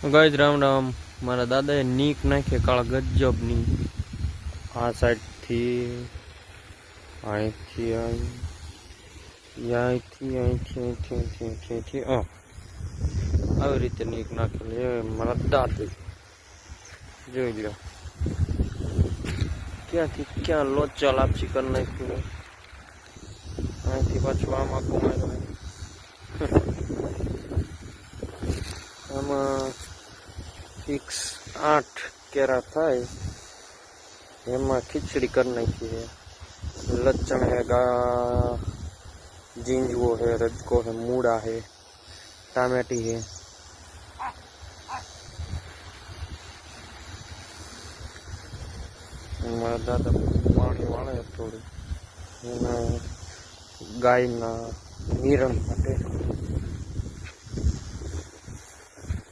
Guys Ram Ram. मारा दादा ए नीक नाखे काला गजब नी आ साइड थी आई थी आई याई थी आई थी આવી રીતે નીક નાખેલી એ મારા દાદી જોઈ લો ક્યાંથી ક્યાં લોચા લાપસી કરી નાખ્યું અહીંથી પાછું આમ આખું માર્યું આમાં 8 केरा थाय एमा खिचड़ी कर नाखी है। लच्चन है, जींजवो है, रजको है, मूड़ा है, टामेटी है। दादा पानी वाले थोड़ी गाय ना मीरण माटे